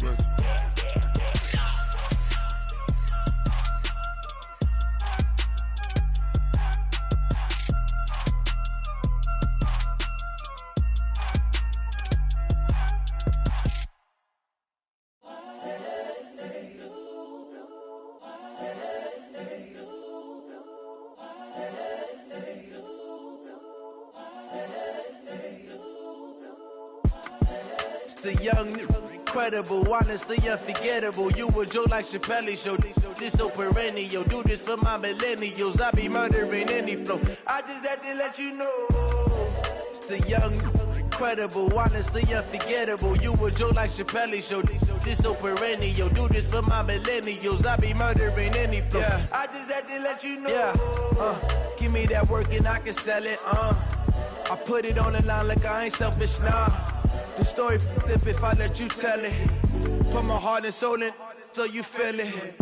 expensive. The young, incredible, honestly unforgettable. You a joke like Chappelle Show. This so perennial. Do this for my millennials. I be murdering any flow. I just had to let you know. It's the young, incredible, honestly unforgettable. You a joke like Chappelle Show. This so perennial. Do this for my millennials. I be murdering any flow. Yeah. I just had to let you know. Yeah. Give me that work and I can sell it. I put it on the line like I ain't selfish, nah. The story flip if I let you tell it. Put my heart and soul in so you feel it.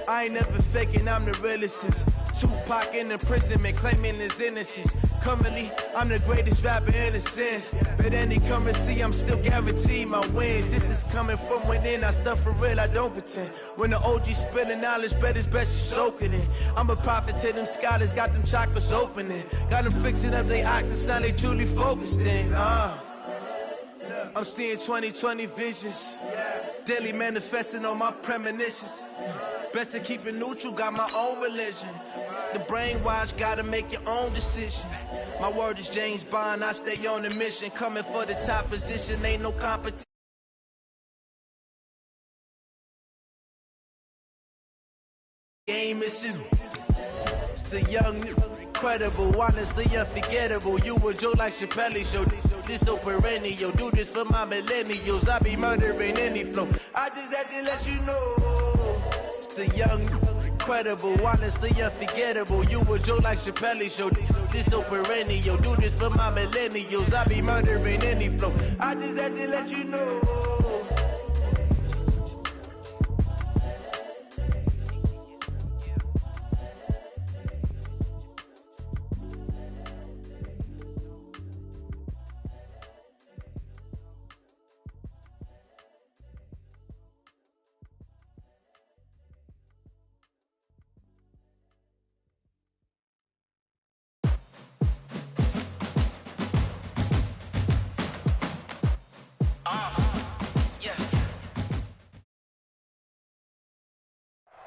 I ain't never faking, I'm the realest since Tupac in imprisonment, claiming his innocence. Currently, I'm the greatest rapper in a sense. But any currency, I'm still guaranteed my wins. This is coming from within, I stuff for real, I don't pretend. When the OG spilling knowledge, bet it's best you soak it in. I'm a prophet to them scholars, got them chakras opening. Got them fixing up they octaves, now they truly focused in. I'm seeing 2020 visions, daily manifesting on my premonitions. Best to keep it neutral, got my own religion. The brainwash, gotta make your own decision. My word is James Bond, I stay on the mission. Coming for the top position, ain't no competition. Game mission. It's the young, incredible, honestly unforgettable. You a joke like Chappelle Show. This so perennial. Do this for my millennials. I be murdering any flow. I just had to let you know. It's the young, incredible, honestly unforgettable. You a joke like Chappelle Show. This so perennial. Do this for my millennials. I be murdering any flow. I just had to let you know.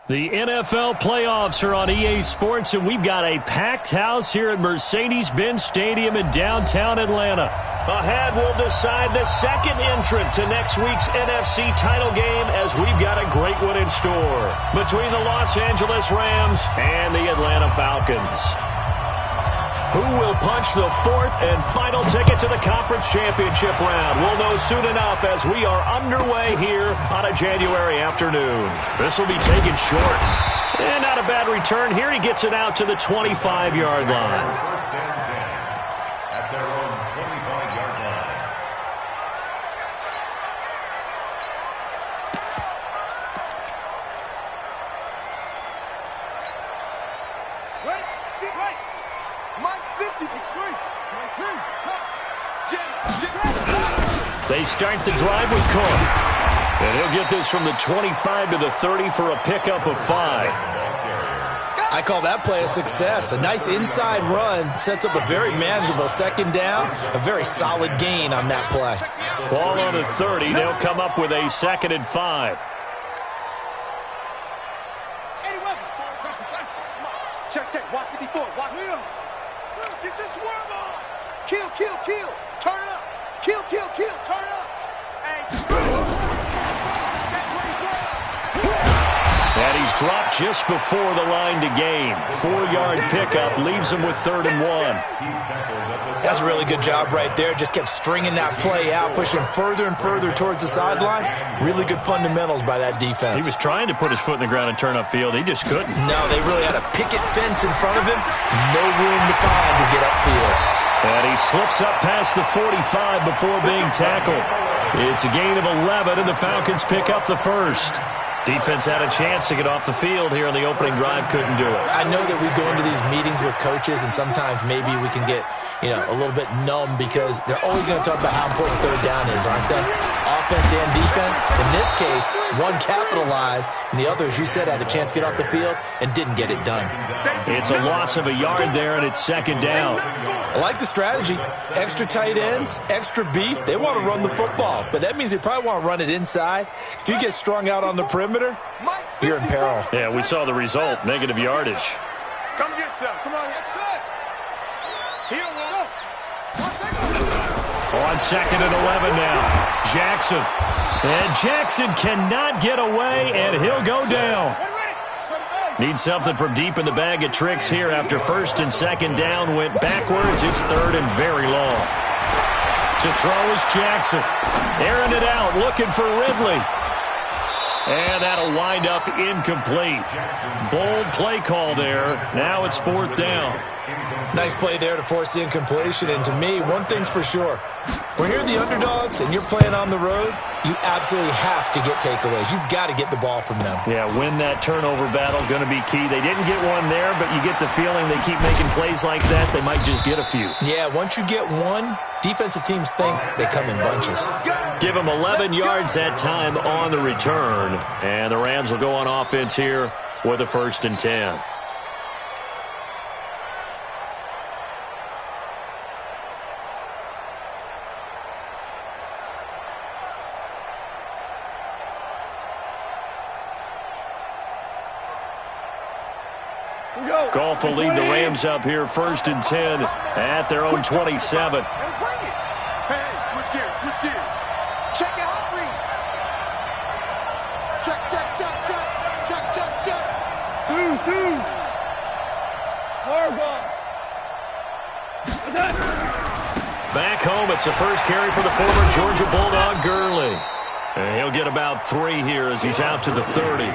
The NFL playoffs are on EA Sports, and we've got a packed house here at Mercedes-Benz Stadium in downtown Atlanta. Ahead, we'll decide the second entrant to next week's NFC title game, as we've got a great one in store between the Los Angeles Rams and the Atlanta Falcons. Who will punch the fourth and final ticket to the conference championship round? We'll know soon enough as we are underway here on a January afternoon. This will be taken short. And not a bad return here. He gets it out to the 25-yard line. First and 10 at their own 25-yard line. They start the drive with Cook. And he'll get this from the 25 to the 30 for a pickup of 5. I call that play a success. A nice inside run sets up a very manageable second down, a very solid gain on that play. Ball on the 30. They'll come up with a 2nd and 5. Check. Watch 54. Watch me up. Get your swerve on. Kill. Turn it up. Kill. Turn it up. And he's dropped just before the line to gain. 4-yard pickup leaves him with 3rd and 1. That's a really good job right there. Just kept stringing that play out, pushing further and further towards the sideline. Really good fundamentals by that defense. He was trying to put his foot in the ground and turn upfield. He just couldn't. No, they really had a picket fence in front of him. No room to find to get upfield. And he slips up past the 45 before being tackled. It's a gain of 11, and the Falcons pick up the first. Defense had a chance to get off the field here on the opening drive, couldn't do it. I know that we go into these meetings with coaches, and sometimes maybe we can get, a little bit numb because they're always going to talk about how important third down is, aren't they? offense and defense. In this case, one capitalized, and the other, as you said, had a chance to get off the field and didn't get it done. It's a loss of a yard there, and it's second down. I like the strategy. Extra tight ends, extra beef. They want to run the football, but that means they probably want to run it inside. If you get strung out on the perimeter, you're in peril. Yeah, we saw the result, negative yardage. Come get some. Come on, get some. Here we go. On second and 11 now. Jackson. And Jackson cannot get away, and he'll go down. Needs something from deep in the bag of tricks here after first and second down went backwards. It's third and very long. To throw is Jackson. Airing it out, looking for Ridley. And that'll wind up incomplete. Bold play call there. Now it's fourth down. Nice play there to force the incompletion. And to me, one thing's for sure. When you're the underdogs and you're playing on the road, you absolutely have to get takeaways. You've got to get the ball from them. Yeah, win that turnover battle, going to be key. They didn't get one there, but you get the feeling they keep making plays like that, they might just get a few. Yeah, once you get one, defensive teams think they come in bunches. Give them 11 yards that time on the return. And the Rams will go on offense here with a 1st and 10. Goff will lead the Rams up here 1st and 10 at their own 27. Hey, switch gears, switch gears. Check it out, read. Check, check, check, check. Check, check, check. Two. Horrible. Back home, it's the first carry for the former Georgia Bulldog, Gurley. And he'll get about 3 here as he's out to the 30.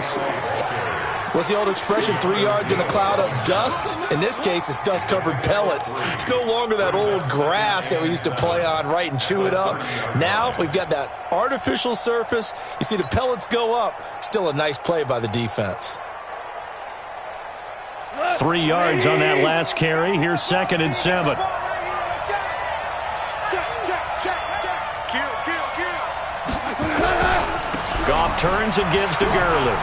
What's the old expression, 3 yards in a cloud of dust? In this case, it's dust-covered pellets. It's no longer that old grass that we used to play on, right, and chew it up. Now we've got that artificial surface. You see the pellets go up. Still a nice play by the defense. 3 yards on that last carry. Here's 2nd and 7. Goff turns and gives to Gurley.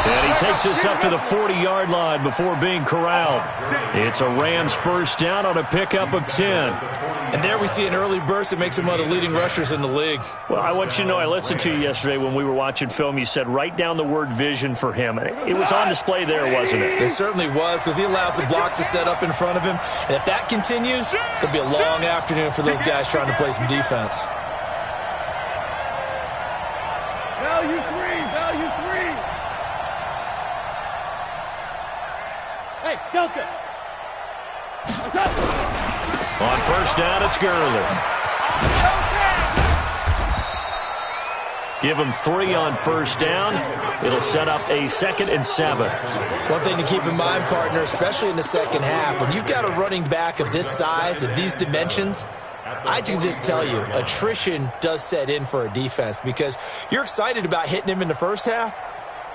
And he takes us up to the 40-yard line before being corralled. It's a Rams first down on a pickup of 10. And there we see an early burst that makes him one of the leading rushers in the league. Well, I want you to know, I listened to you yesterday when we were watching film. You said write down the word vision for him. It was on display there, wasn't it? It certainly was, because he allows the blocks to set up in front of him. And if that continues, it could be a long afternoon for those guys trying to play some defense. Value three. Hey, Delta. On first down, it's Gurley. Give him 3 on first down. It'll set up a 2nd and 7. One thing to keep in mind, partner, especially in the second half, when you've got a running back of this size, of these dimensions, I can just tell you, attrition does set in for a defense because you're excited about hitting him in the first half.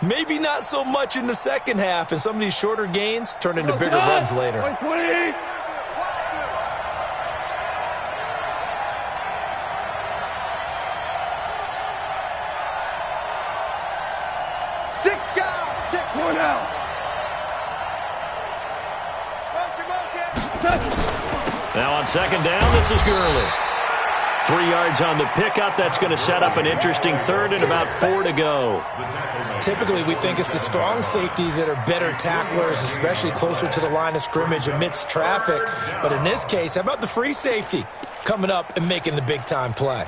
Maybe not so much in the second half, and some of these shorter gains turn into bigger runs later. 120. Check 4 now. Motion. Now on second down, this is Gurley. 3 yards on the pickup. That's going to set up an interesting 3rd and about 4 to go. Typically, we think it's the strong safeties that are better tacklers, especially closer to the line of scrimmage amidst traffic. But in this case, how about the free safety coming up and making the big-time play?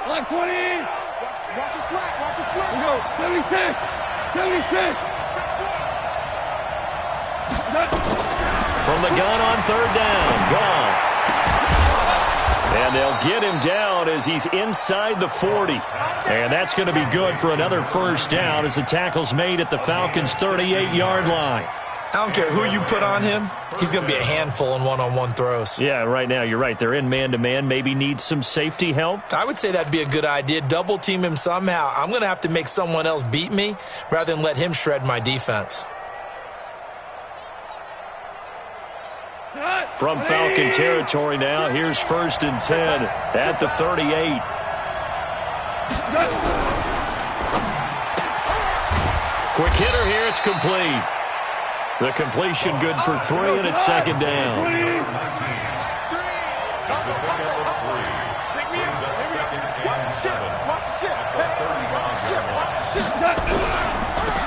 Line 20. Watch your slack. We go. 76. From the gun on 3rd down, Goff. And they'll get him down as he's inside the 40. And that's going to be good for another first down as the tackle's made at the Falcons' 38-yard line. I don't care who you put on him. He's going to be a handful in one-on-one throws. Yeah, right now, you're right. They're in man-to-man. Maybe need some safety help. I would say that'd be a good idea. Double team him somehow. I'm going to have to make someone else beat me rather than let him shred my defense. From Falcon territory now, here's 1st and 10 at the 38. Quick hitter here, it's complete. The completion good for 3, and it's 2nd down.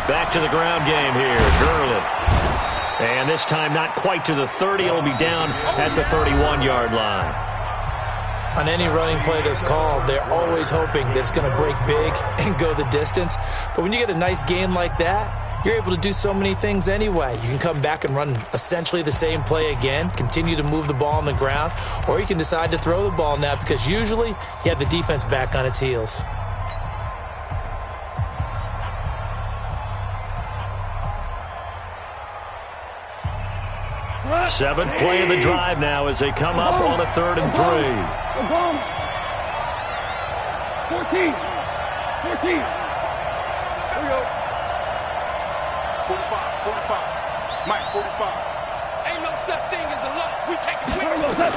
Back to the ground game here, Gurley. And this time not quite to the 30. It'll be down at the 31-yard line. On any running play that's called, they're always hoping that it's going to break big and go the distance. But when you get a nice gain like that, you're able to do so many things anyway. You can come back and run essentially the same play again, continue to move the ball on the ground, or you can decide to throw the ball now because usually you have the defense back on its heels. 7th play of the drive now as they come up on a 3rd and 3. 14. Here we go. 45. Mike, 45. Ain't no such thing as a loss. We take it with us.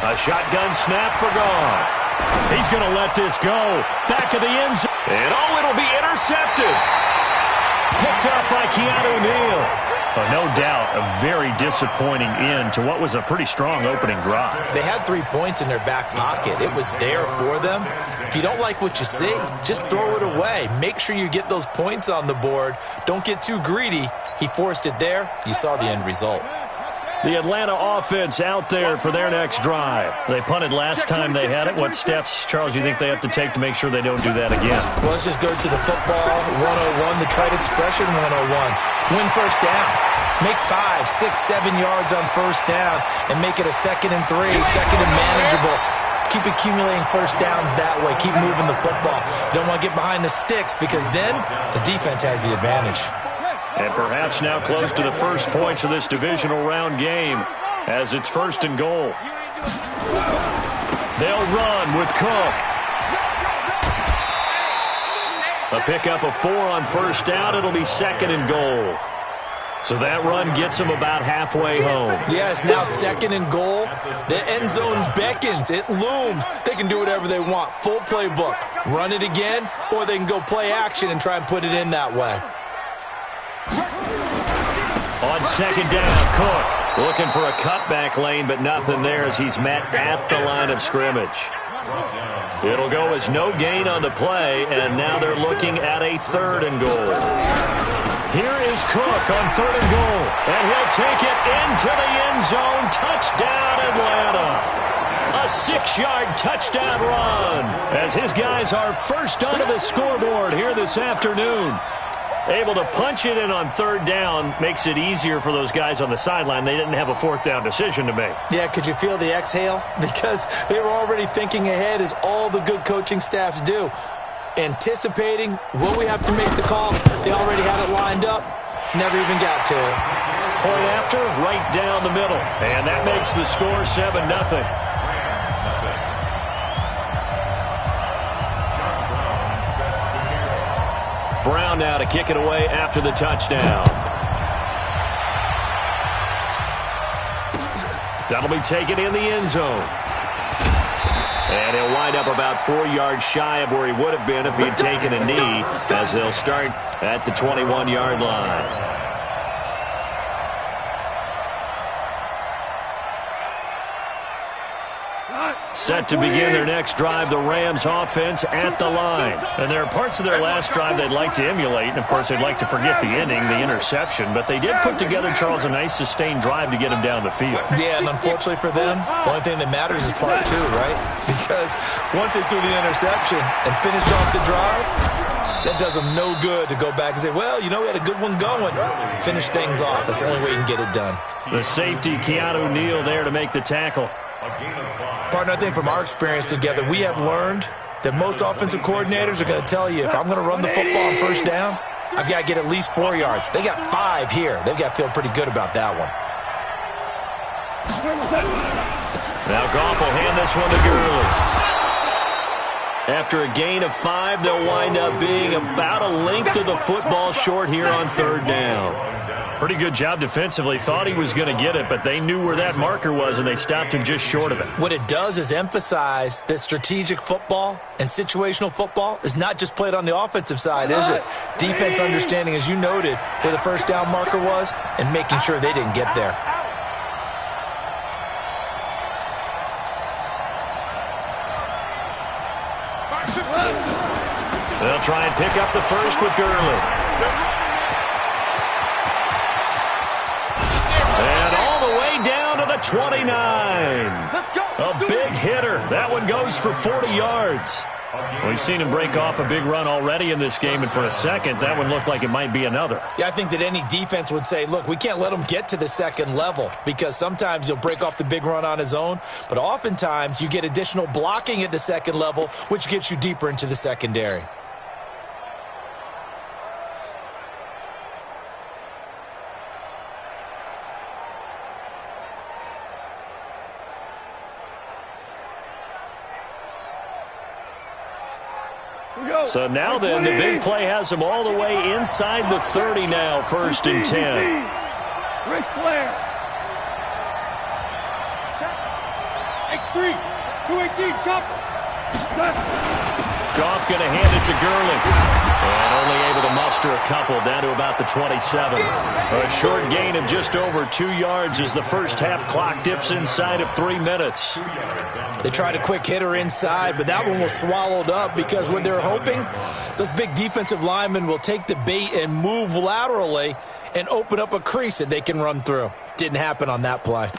A shotgun snap for Goff. He's going to let this go. Back of the end zone. And it'll be intercepted. Picked up by Keanu Neal. No doubt a very disappointing end to what was a pretty strong opening drive. They had 3 points in their back pocket. It was there for them. If you don't like what you see, just throw it away. Make sure you get those points on the board. Don't get too greedy. He forced it there. You saw the end result. The Atlanta offense out there for their next drive. They punted last time they had it. What steps, Charles, you think they have to take to make sure they don't do that again? Well, let's just go to the football 101, the trite expression 101. Win first down. Make 5, 6, 7 yards on first down and make it a 2nd and 3, 2nd and manageable. Keep accumulating first downs that way. Keep moving the football. You don't want to get behind the sticks because then the defense has the advantage. And perhaps now close to the first points of this divisional round game as it's 1st and goal. They'll run with Cook. A pickup of 4 on first down. It'll be 2nd and goal. So that run gets them about halfway home. Yes, now 2nd and goal. The end zone beckons. It looms. They can do whatever they want. Full playbook. Run it again, or they can go play action and try and put it in that way. On 2nd down, Cook looking for a cutback lane, but nothing there as he's met at the line of scrimmage. It'll go as no gain on the play, and now they're looking at a 3rd and goal. Here is Cook on 3rd and goal, and he'll take it into the end zone. Touchdown, Atlanta. A 6-yard touchdown run as his guys are first onto the scoreboard here this afternoon. Able to punch it in on 3rd down makes it easier for those guys on the sideline. They didn't have a 4th down decision to make. Yeah, could you feel the exhale? Because they were already thinking ahead as all the good coaching staffs do. Anticipating, will we have to make the call? They already had it lined up. Never even got to it. Point after, right down the middle. And that makes the score 7-0. Brown now to kick it away after the touchdown. That'll be taken in the end zone. And he'll wind up about 4 yards shy of where he would have been if he had taken a knee, as they'll start at the 21-yard line. Set to begin their next drive, the Rams offense at the line. And there are parts of their last drive they'd like to emulate, and of course they'd like to forget the inning, the interception, but they did put together, Charles, a nice sustained drive to get him down the field. Yeah, and unfortunately for them, the only thing that matters is part 2, right? Because once they threw the interception and finished off the drive, that does them no good to go back and say, well, you know, we had a good one going. Finish things off. That's the only way you can get it done. The safety, Keanu Neal, there to make the tackle. Partner, I think from our experience together, we have learned that most offensive coordinators are going to tell you, if I'm going to run the football on first down, I've got to get at least 4 yards. They got 5 here. They've got to feel pretty good about that one. Now Goff will hand this one to Gurley. After a gain of 5, they'll wind up being about a length of the football short here on 3rd down. Pretty good job defensively. Thought he was going to get it, but they knew where that marker was, and they stopped him just short of it. What it does is emphasize that strategic football and situational football is not just played on the offensive side, is it? Defense understanding, as you noted, where the first down marker was and making sure they didn't get there. They'll try and pick up the first with Gurley. And all the way down to the 29. A big hitter. That one goes for 40 yards. We've seen him break off a big run already in this game, and for a second, that one looked like it might be another. Yeah, I think that any defense would say, look, we can't let him get to the second level because sometimes he'll break off the big run on his own, but oftentimes you get additional blocking at the second level, which gets you deeper into the secondary. So now then, the big play has them all the way inside the 30 now, 1st and 10. Ric Flair. X3. 218. Chopper. Goff going to hand it to Gurley. And only able to muster a couple down to about the 27. A short gain of just over 2 yards as the first half clock dips inside of 3 minutes. They tried a quick hitter inside, but that one was swallowed up because what they're hoping, those big defensive linemen will take the bait and move laterally and open up a crease that they can run through. Didn't happen on that play.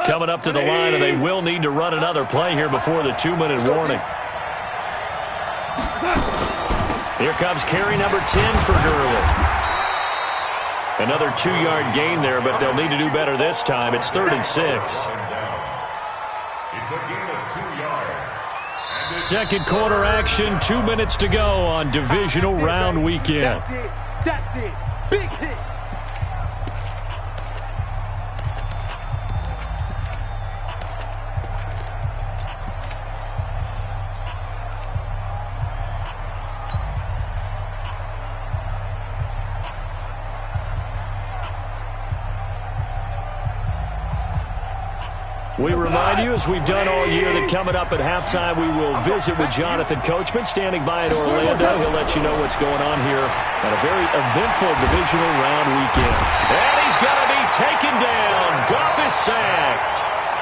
Coming up to the line, and they will need to run another play here before the 2-minute warning. Here comes carry number 10 for Gurley. Another 2-yard gain there, but they'll need to do better this time. It's 3rd and 6. It's a gain of 2 yards. Second quarter action, 2 minutes to go on divisional round weekend. That's it. That's it. Big hit. We remind you, as we've done all year, that coming up at halftime, we will visit with Jonathan Coachman, standing by in Orlando. He'll let you know what's going on here at a very eventful divisional round weekend. And he's going to be taken down. Goff is sacked.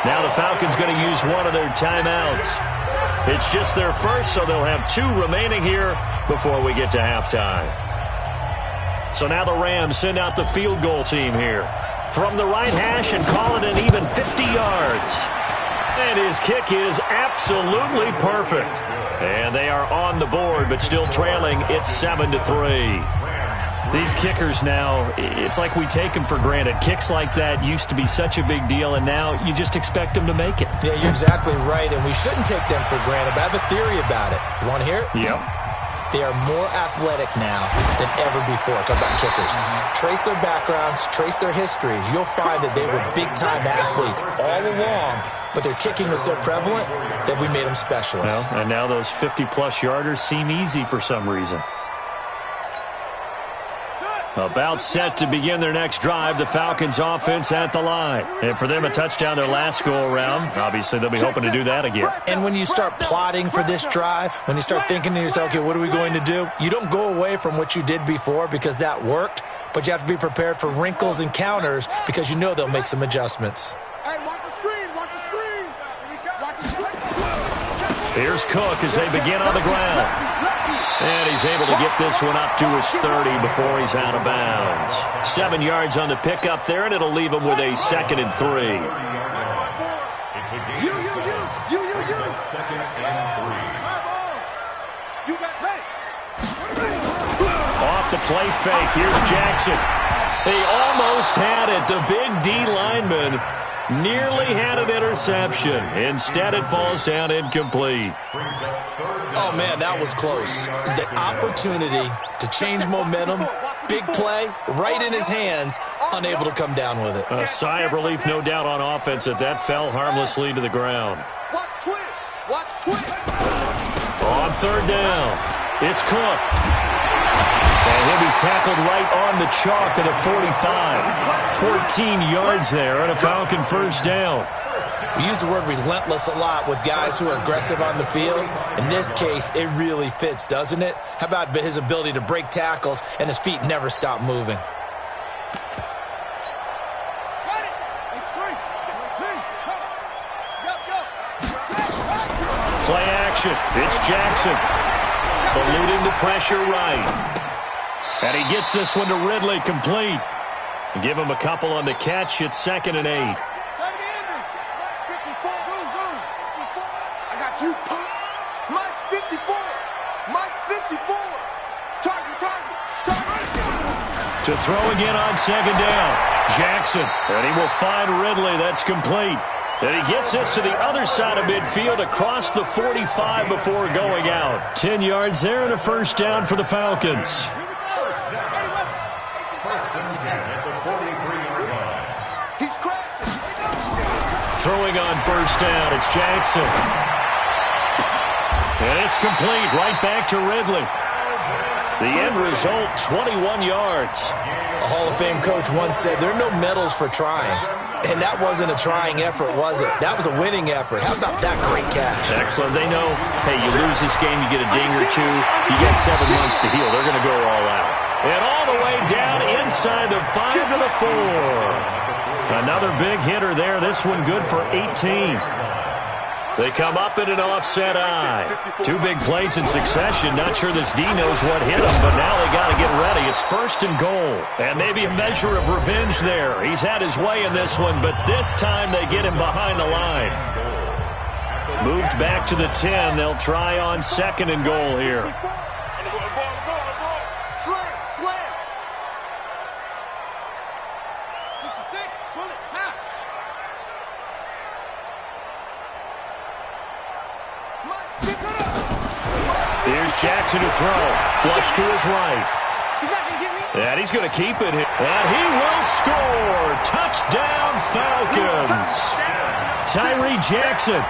Now the Falcons going to use one of their timeouts. It's just their first, so they'll have 2 remaining here before we get to halftime. So now the Rams send out the field goal team here from the right hash and call it an even 50 yards. And his kick is absolutely perfect. And they are on the board, but still trailing. It's 7-3. These kickers now, it's like we take them for granted. Kicks like that used to be such a big deal, and now you just expect them to make it. Yeah, you're exactly right, and we shouldn't take them for granted, but I have a theory about it. You want to hear it? Yep. They are more athletic now than ever before. Talk about kickers. Trace their backgrounds, trace their histories. You'll find that they were big-time athletes all along, but their kicking was so prevalent that we made them specialists. Well, and now those 50-plus yarders seem easy for some reason. About set to begin their next drive, the Falcons offense at the line. And for them, a touchdown their last go-around. Obviously, they'll be hoping to do that again. And when you start plotting for this drive, when you start thinking to yourself, okay, what are we going to do? You don't go away from what you did before because that worked, but you have to be prepared for wrinkles and counters because you know they'll make some adjustments. Hey, watch the screen. Watch the screen. Watch the screen. Here's Cook as they begin on the ground. And he's able to get this one up to his 30 before he's out of bounds. 7 yards on the pickup there, and it'll leave him with a 2nd and 3. It's a game second and 3. Off the play fake, here's Jackson. He almost had it. The big D lineman nearly had an interception. Instead, it falls down incomplete. Oh, man, that was close. The opportunity to change momentum, big play, right in his hands, unable to come down with it. A sigh of relief, no doubt, on offense that fell harmlessly to the ground. Watch twist. Watch twist. On 3rd down, it's Cook. And he'll be tackled right on the chalk of the 45. 14 yards there and a Falcon 1st down. We use the word relentless a lot with guys who are aggressive on the field. In this case, it really fits, doesn't it? How about his ability to break tackles and his feet never stop moving? Play action. It's Jackson. Eluding the pressure right. And he gets this one to Ridley complete. Give him a couple on the catch. It's 2nd and 8. I got you. Mike's 54. Mike's 54. Target. To throw again on 2nd down. Jackson. And he will find Ridley. That's complete. And he gets this to the other side of midfield across the 45 before going out. 10 yards there and a 1st down for the Falcons. Throwing on 1st down, it's Jackson. And it's complete, right back to Ridley. The end result, 21 yards. A Hall of Fame coach once said, there are no medals for trying. And that wasn't a trying effort, was it? That was a winning effort. How about that great catch? Excellent. They know, hey, you lose this game, you get a ding or two. You got 7 months to heal. They're going to go all out. And all the way down inside the 5 to the 4. Another big hitter there. This one good for 18. They come up in an offset eye. 2 big plays in succession. Not sure this D knows what hit him, but now they got to get ready. It's 1st and goal. And maybe a measure of revenge there. He's had his way in this one, but this time they get him behind the line. Moved back to the 10. They'll try on 2nd and goal here. Slam. 66. Pull it. Half. Here's Jackson to throw. Flush to his right. And he's going to keep it. And he will score. Touchdown, Falcons. Tyree Jackson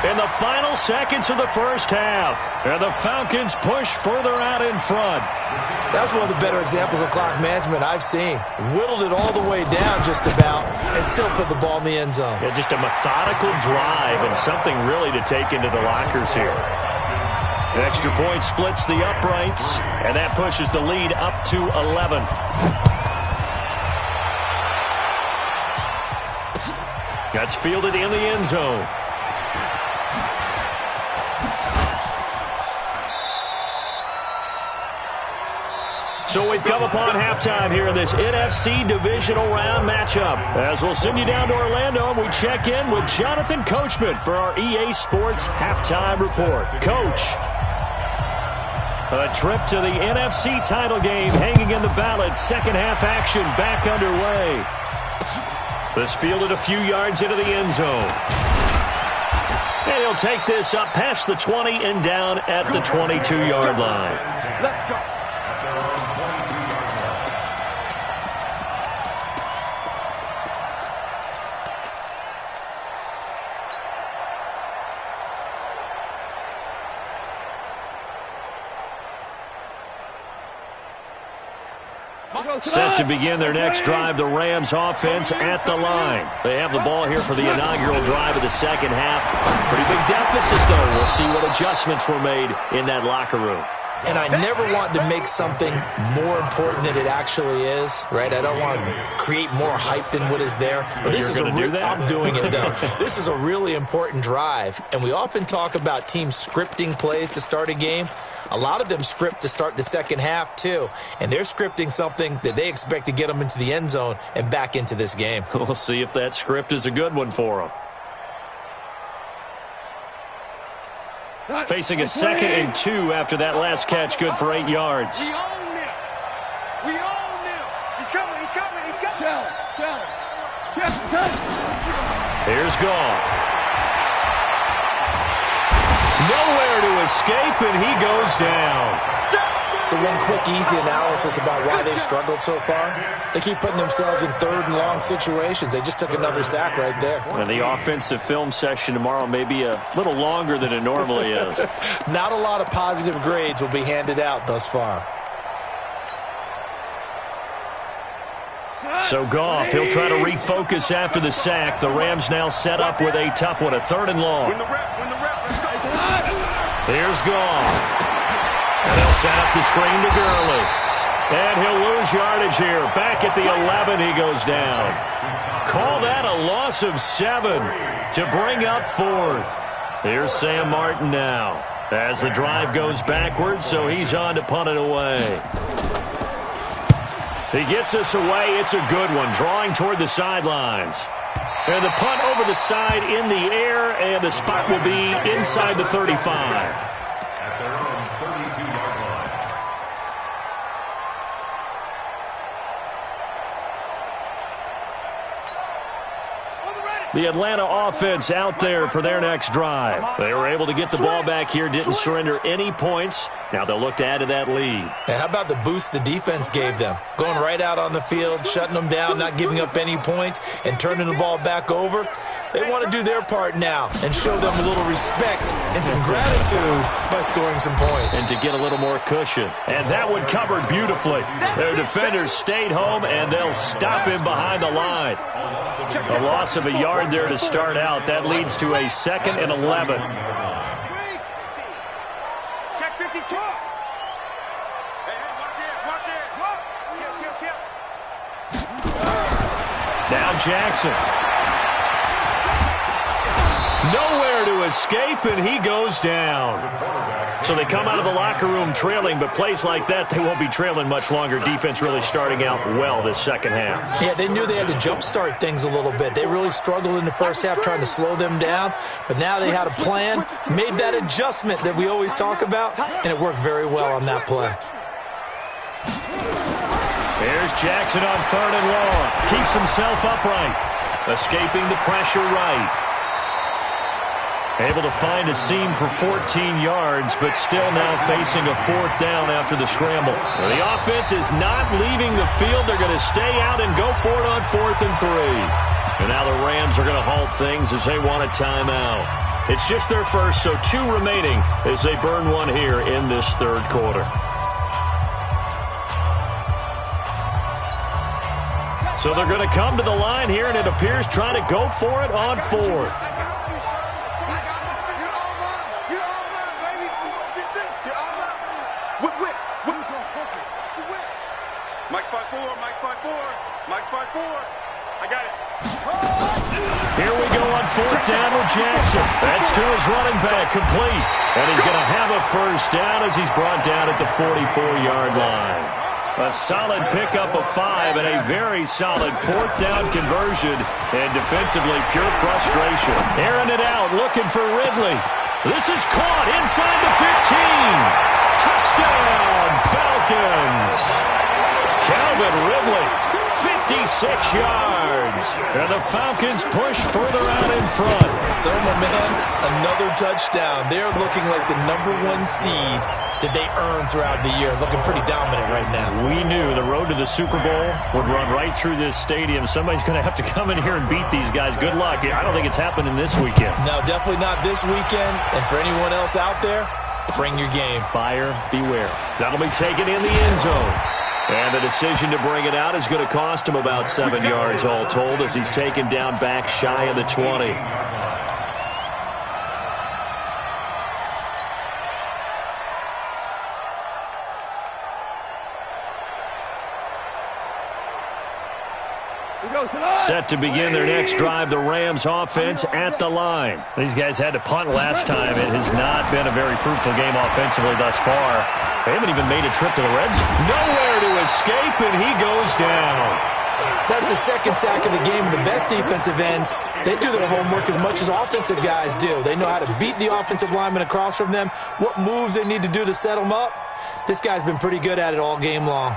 in the final seconds of the 1st half. And the Falcons push further out in front. That's one of the better examples of clock management I've seen. Whittled it all the way down just about and still put the ball in the end zone. Yeah, just a methodical drive and something really to take into the lockers here. The extra point splits the uprights, and that pushes the lead up to 11. That's fielded in the end zone. So we've come upon halftime here in this NFC Divisional Round matchup. As we'll send you down to Orlando, and we check in with Jonathan Coachman for our EA Sports Halftime Report. Coach, a trip to the NFC title game hanging in the balance. 2nd half action back underway. This fielded a few yards into the end zone. And he'll take this up past the 20 and down at the 22-yard line. Let's go. Set to begin their next drive, the Rams offense at the line. They have the ball here for the inaugural drive of the 2nd half. Pretty big deficit, though. We'll see what adjustments were made in that locker room. And I never want to make something more important than it actually is, right? I don't want to create more hype than what is there. But this is I'm doing it, though. This is a really important drive. And we often talk about teams scripting plays to start a game. A lot of them script to start the second half, too. And they're scripting something that they expect to get them into the end zone and back into this game. We'll see if that script is a good one for them. Facing a 2nd and 2 after that last catch, good for 8 yards. We own him. We own him. He's coming. He's coming. He's coming. Here's Goff. Nowhere to escape, and he goes down. So one quick, easy analysis about why they've struggled so far. They keep putting themselves in 3rd and long situations. They just took another sack right there. And the offensive film session tomorrow may be a little longer than it normally is. Not a lot of positive grades will be handed out thus far. So Goff, he'll try to refocus after the sack. The Rams now set up with a tough one, a 3rd and long. Here's Goff. And they'll set up the screen to Gurley. And he'll lose yardage here. Back at the 11, he goes down. Call that a loss of 7 to bring up 4th. Here's Sam Martin now as the drive goes backwards, so he's on to punt it away. He gets us away. It's a good one, drawing toward the sidelines. And the punt over the side in the air, and the spot will be inside the 35. The Atlanta offense out there for their next drive. They were able to get the ball back here, didn't surrender any points. Now they'll look to add to that lead. How about the boost the defense gave them? Going right out on the field, shutting them down, not giving up any points, and turning the ball back over. They want to do their part now and show them a little respect and some gratitude by scoring some points. And to get a little more cushion. And that one covered beautifully. Their defenders stayed home, and they'll stop him behind the line. A loss of a yard there to start out. That leads to a 2nd and 11. Check 52. Hey, watch it. Now Jackson. Nowhere to escape, and he goes down. So they come out of the locker room trailing, but plays like that, they won't be trailing much longer. Defense really starting out well this second half. Yeah, they knew they had to jumpstart things a little bit. They really struggled in the first half trying to slow them down, but now they had a plan, made that adjustment that we always talk about, and it worked very well on that play. Here's Jackson on 3rd and long. Keeps himself upright. Escaping the pressure right. Able to find a seam for 14 yards, but still now facing a 4th down after the scramble. Well, the offense is not leaving the field. They're going to stay out and go for it on 4th and 3. And now the Rams are going to halt things as they want a timeout. It's just their first, so 2 remaining as they burn one here in this 3rd quarter. So they're going to come to the line here, and it appears trying to go for it on 4th. Here we go on 4th down with Jackson. That's to his running back, complete. And he's going to have a first down as he's brought down at the 44-yard line. A solid pickup of 5 and a very solid 4th down conversion. And defensively, pure frustration. Airing it out, looking for Ridley. This is caught inside the 15. Touchdown, Falcons. Calvin Ridley. 56 yards. And the Falcons push further out in front. So, my man, another touchdown. They're looking like the #1 seed that they earned throughout the year. Looking pretty dominant right now. We knew the road to the Super Bowl would run right through this stadium. Somebody's going to have to come in here and beat these guys. Good luck. I don't think it's happening this weekend. No, definitely not this weekend. And for anyone else out there, bring your game. Buyer beware. That'll be taken in the end zone. And the decision to bring it out is going to cost him about 7 yards all told as he's taken down back shy of the 20. Set to begin their next drive, the Rams offense at the line. These guys had to punt last time. It has not been a very fruitful game offensively thus far. They haven't even made a trip to the red zone. Nowhere to escape, and he goes down. That's the second sack of the game. The best defensive ends, they do their homework as much as offensive guys do. They know how to beat the offensive lineman across from them, what moves they need to do to set them up. This guy's been pretty good at it all game long.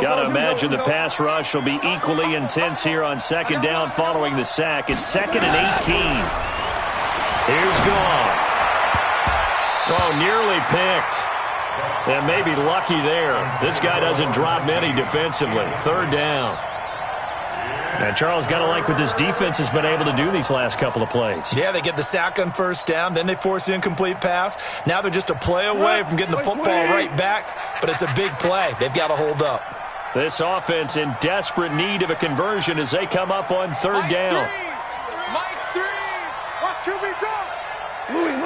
Got to imagine the pass rush will be equally intense here on second down following the sack. It's 2nd and 18. Here's Goff. Oh, nearly picked. And maybe lucky there. This guy doesn't drop many defensively. 3rd down. Now, Charles, got to like what this defense has been able to do these last couple of plays. Yeah, they get the sack on 1st down, then they force the incomplete pass. Now they're just a play away from getting the football right back, but it's a big play. They've got to hold up. This offense in desperate need of a conversion as they come up on 3rd down. Mike 3. Watch QB drop. Louis.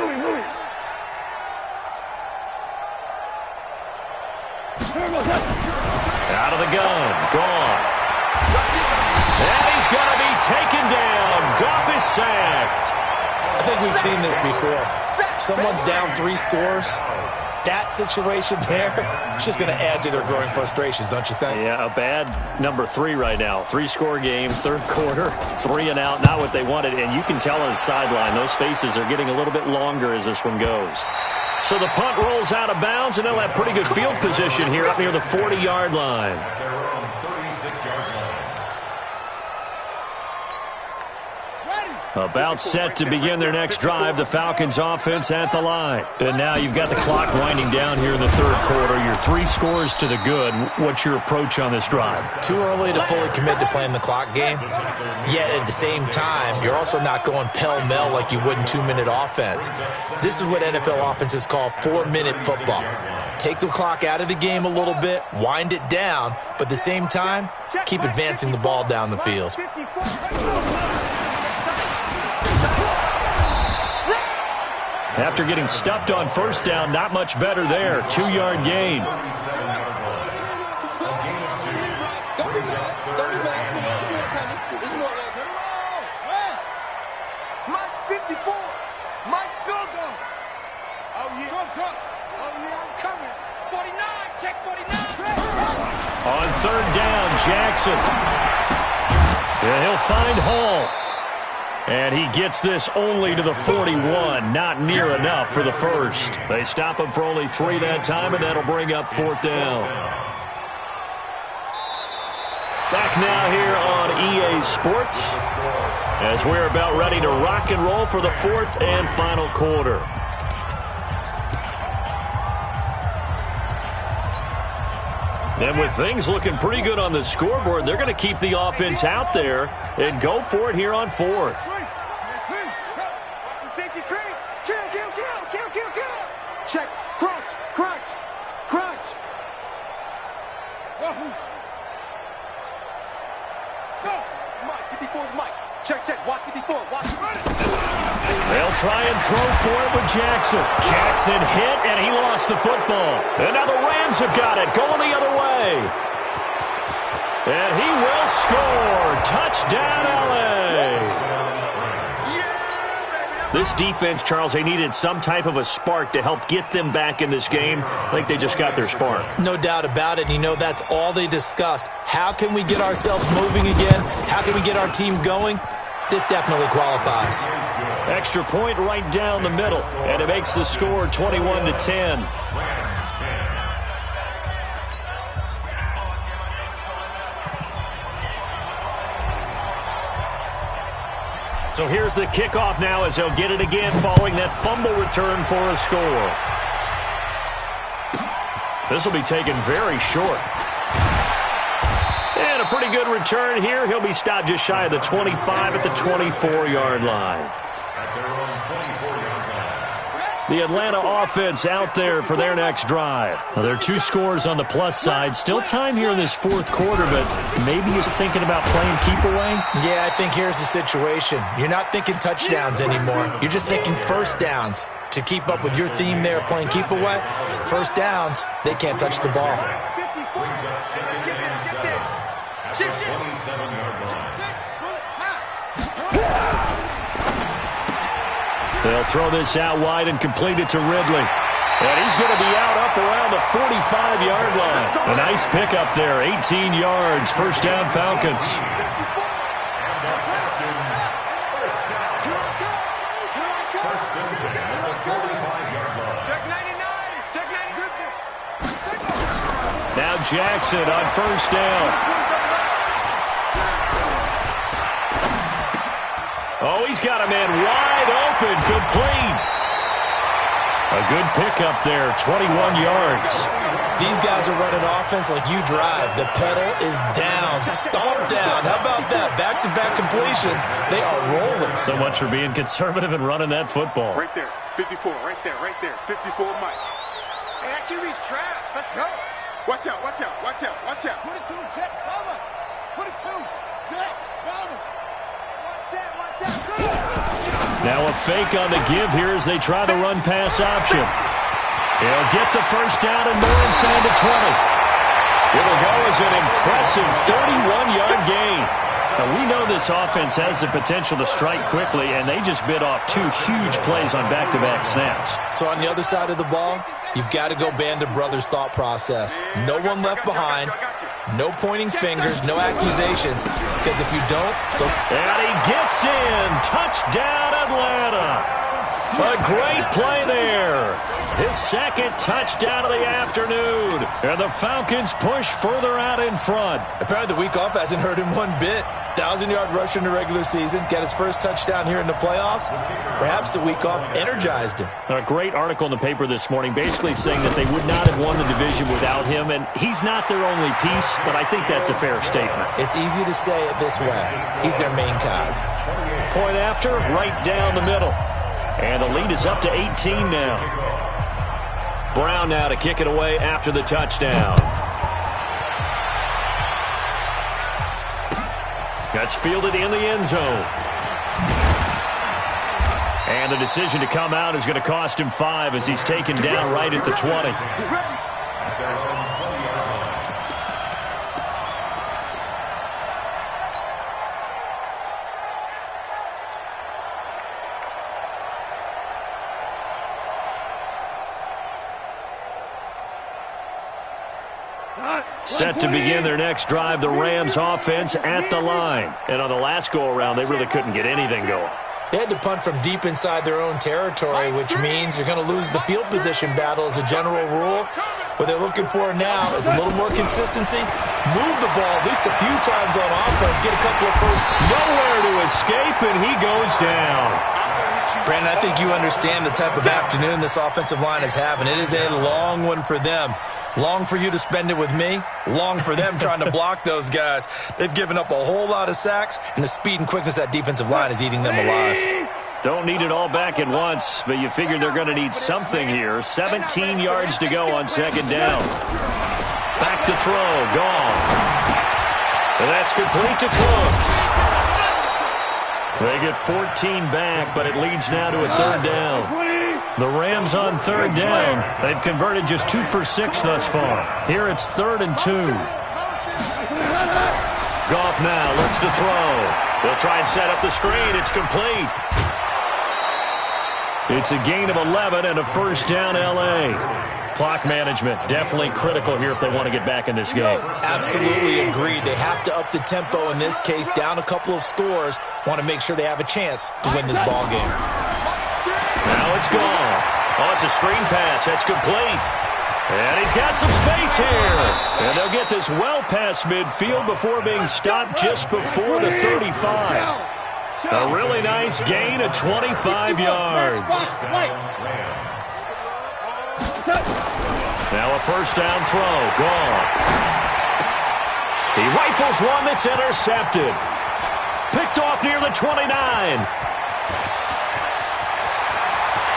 Out of the gun. Goff. And he's going to be taken down. Goff is sacked. I think we've seen this before. Someone's down 3 scores. That situation there, it's just going to add to their growing frustrations, don't you think? Yeah, a bad number 3 right now. 3-score game, 3rd quarter, 3 and out, not what they wanted. And you can tell on the sideline, those faces are getting a little bit longer as this one goes. So the punt rolls out of bounds, and they'll have pretty good field position here up near the 40-yard line. About set to begin their next drive, the Falcons offense at the line. And now you've got the clock winding down here in the 3rd quarter. You're 3 scores to the good. What's your approach on this drive? Too early to fully commit to playing the clock game. Yet at the same time, you're also not going pell-mell like you would in 2-minute offense. This is what NFL offenses call 4-minute football. Take the clock out of the game a little bit, wind it down, but at the same time, keep advancing the ball down the field. After getting stuffed on 1st down, not much better there. 2-yard gain. Mike 54. Mike still going. Oh, yeah, I'm coming. 49, check 49. On 3rd down, Jackson. Yeah, he'll find Hall. And he gets this only to the 41. Not near enough for the 1st. They stop him for only 3 that time, and that'll bring up 4th down. Back now here on EA Sports as we're about ready to rock and roll for the 4th and final quarter. And with things looking pretty good on the scoreboard, they're going to keep the offense out there and go for it here on 4th. Safety creep. Kill. Check. Crunch. Go. Mike, 54's Mike. Check. Watch 54. Watch. Run it. They'll try and throw for it with Jackson. Jackson hit, and he lost the football. And now the Rams have got it, going the other way. And he will score. Touchdown, L.A. This defense, Charles, they needed some type of a spark to help get them back in this game. I think they just got their spark. No doubt about it. You know, that's all they discussed. How can we get ourselves moving again? How can we get our team going? This definitely qualifies. Extra point right down the middle, and it makes the score 21-10. So here's the kickoff now as they'll get it again following that fumble return for a score. This will be taken very short. And a pretty good return here. He'll be stopped just shy of the 25 at the 24-yard line. The Atlanta offense out there for their next drive. Now, there are 2 scores on the plus side. Still time here in this 4th quarter, but maybe you're thinking about playing keep away? Yeah, I think here's the situation. You're not thinking touchdowns anymore. You're just thinking 1st downs. To keep up with your theme there, playing keep away, 1st downs, they can't touch the ball. Shit, shit. 27-yard line. They'll throw this out wide and complete it to Ridley. And he's going to be out up around the 45-yard line. A nice pickup there, 18 yards, first down Falcons. Now Jackson on first down. Oh, he's got a man wide open, complete. A good pickup there, 21 yards. These guys are running offense like you drive. The pedal is down, stomped down. How about that? Back-to-back completions. They are rolling. So much for being conservative and running that football. Right there, 54, right there, 54, Mike. Hey, that QB's traps. Let's go. Watch out, watch out, watch out, watch out. 22, Jet, Bama. 22, Jet, Bama. Watch out, watch out. Now a fake on the give here as they try the run-pass option. He'll get the first down and more inside the 20. It'll go as an impressive 31-yard gain. Now, we know this offense has the potential to strike quickly, and they just bit off two huge plays on back-to-back snaps. So on the other side of the ball, you've got to go Band of Brothers thought process. No one left behind, no pointing fingers, no accusations, because if you don't, those... And he gets in. Touchdown, Atlanta. A great play there. His second touchdown of the afternoon. And the Falcons push further out in front. Apparently the week off hasn't hurt him one bit. 1,000-yard rusher in the regular season. Got his first touchdown here in the playoffs. Perhaps the week off energized him. A great article in the paper this morning basically saying that they would not have won the division without him. And he's not their only piece, but I think that's a fair statement. It's easy to say it this way. He's their main cog. Point after, right down the middle. And the lead is up to 18 now. Brown now to kick it away after the touchdown. That's fielded in the end zone. And the decision to come out is going to cost him 5 as he's taken down right at the 20. Set to begin their next drive, the Rams offense at the line. And on the last go-around, they really couldn't get anything going. They had to punt from deep inside their own territory, which means you're going to lose the field position battle as a general rule. What they're looking for now is a little more consistency. Move the ball at least a few times on offense. Get a couple of first. Nowhere to escape, and he goes down. Brandon, I think you understand the type of afternoon this offensive line is having. It is a long one for them. Long for you to spend it with me. Long for them trying to block those guys. They've given up a whole lot of sacks, and the speed and quickness of that defensive line is eating them alive. Don't need it all back at once, but you figure they're going to need something here. 17 yards to go on second down. Back to throw. Gone. And that's complete to Cooks. They get 14 back, but it leads now to a third down. The Rams on third down. They've converted just 2 for 6 thus far. Here it's 3rd and 2. Goff now looks to throw. They'll try and set up the screen. It's complete. It's a gain of 11 and a first down, L.A. Clock management definitely critical here if they want to get back in this game. Absolutely agreed. They have to up the tempo in this case, down a couple of scores. Want to make sure they have a chance to win this ball game. Now it's gone. Oh, it's a screen pass. That's complete. And he's got some space here. And they'll get this well past midfield before being stopped just before the 35. A really nice gain of 25 yards. Now a first down throw. Gone. He rifles one that's intercepted. Picked off near the 29.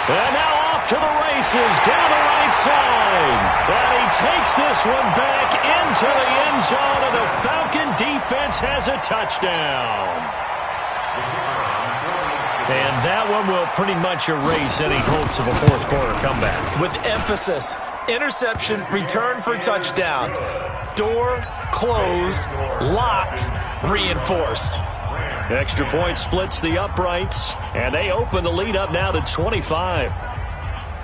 And now off to the races, down the right side. And he takes this one back into the end zone, and the Falcon defense has a touchdown. And that one will pretty much erase any hopes of a fourth quarter comeback. With emphasis, interception, return for touchdown. Door closed, locked, reinforced. Extra point splits the uprights, and they open the lead up now to 25.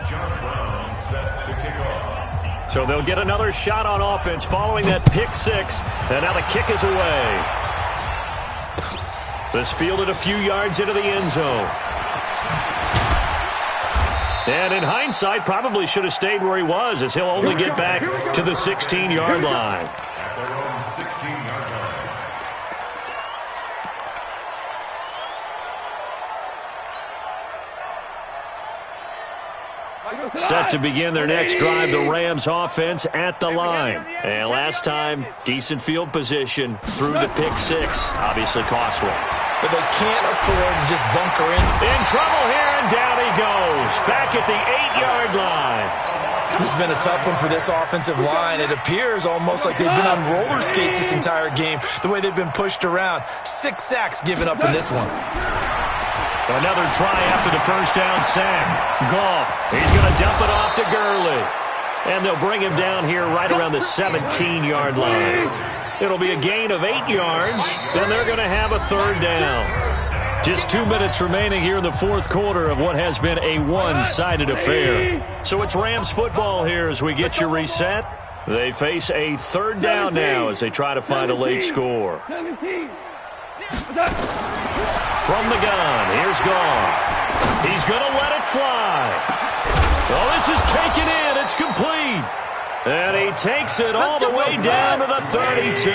John Brown set to kick off. So they'll get another shot on offense following that pick six, and now the kick is away. This fielded a few yards into the end zone. And in hindsight, probably should have stayed where he was, as he'll only get back to the 16-yard line. At their own 16-yard line. Set to begin their next drive, the Rams offense at the line. And last time, decent field position through the pick six. Obviously costly. But they can't afford to just bunker in. In trouble here, and down he goes. Back at the 8-yard line. This has been a tough one for this offensive line. It appears almost like they've been on roller skates this entire game, the way they've been pushed around. 6 sacks given up in this one. Another try after the first down sack. Goff, he's going to dump it off to Gurley. And they'll bring him down here right around the 17-yard line. It'll be a gain of 8 yards. Then they're going to have a third down. Just 2 minutes remaining here in the fourth quarter of what has been a one-sided affair. So it's Rams football here as we get you reset. They face a third down now as they try to find a late score. From the gun, here's Goff. He's going to let it fly. Oh, this is taken in. It's complete. And he takes it all the way down to the 32.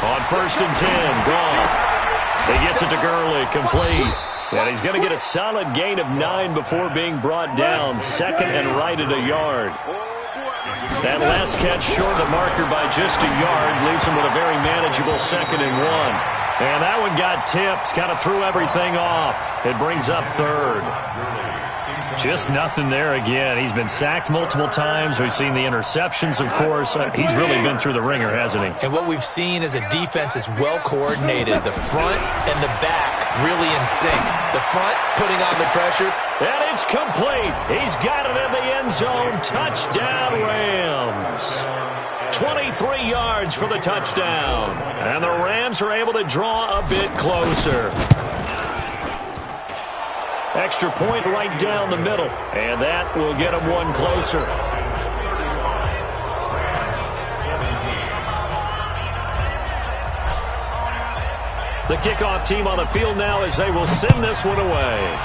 On 1st and 10, Goff. He gets it to Gurley, complete. And he's going to get a solid gain of 9 before being brought down. Second and right at a yard. That last catch short of the marker by just a yard leaves him with a very manageable 2nd and 1. And that one got tipped, kind of threw everything off. It brings up third. Just nothing there again. He's been sacked multiple times. We've seen the interceptions, of course. He's really been through the ringer, hasn't he? And what we've seen is a defense that's well coordinated. The front and the back really in sync. The front putting on the pressure. And it's complete. He's got it in the end zone. Touchdown, Rams. 23 yards for the touchdown. And the Rams are able to draw a bit closer. Extra point right down the middle. And that will get them one closer. The kickoff team on the field now as they will send this one away.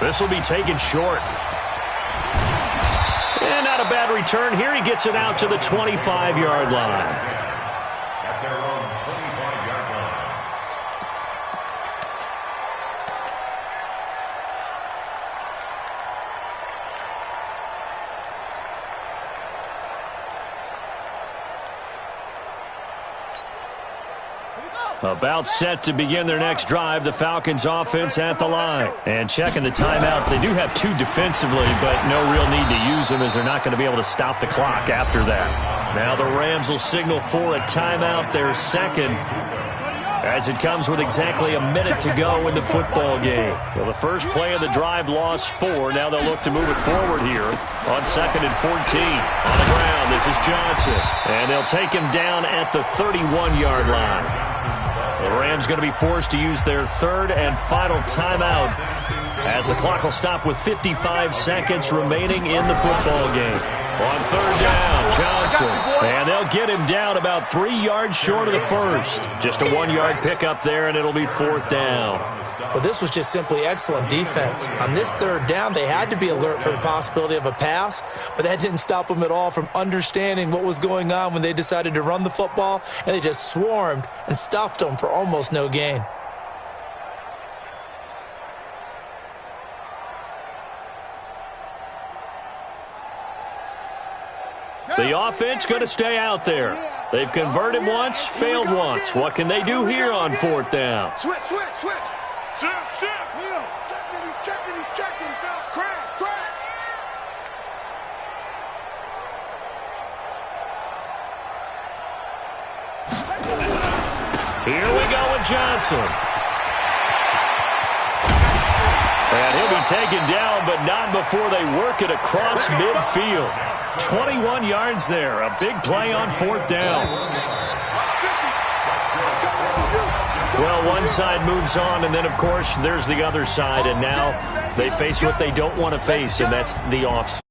This will be taken short. And not a bad return here. He gets it out to the 25-yard line. At their own 25-yard line. About set to begin their next drive, the Falcons offense at the line. And checking the timeouts, they do have 2 defensively, but no real need to use them as they're not going to be able to stop the clock after that. Now the Rams will signal for a timeout, their second, as it comes with exactly a minute to go in the football game. Well, the first play of the drive lost 4. Now they'll look to move it forward here on 2nd and 14. On the ground, this is Johnson. And they'll take him down at the 31-yard line. The Rams going to be forced to use their third and final timeout as the clock will stop with 55 seconds remaining in the football game. On 3rd down, Johnson. And they'll get him down about 3 yards short of the first. Just a 1-yard pickup there, and it'll be 4th down. Well, this was just simply excellent defense. On this 3rd down, they had to be alert for the possibility of a pass, but that didn't stop them at all from understanding what was going on when they decided to run the football, and they just swarmed and stuffed them for almost no gain. The offense going to stay out there. They've converted once, failed once. What can they do here on 4th down? Switch. Shift. He's checking. Crash. Here we go with Johnson. And he'll be taken down, but not before they work it across midfield. 21 yards there. A big play on 4th down. Well, one side moves on, and then, of course, there's the other side. And now they face what they don't want to face, and that's the offside.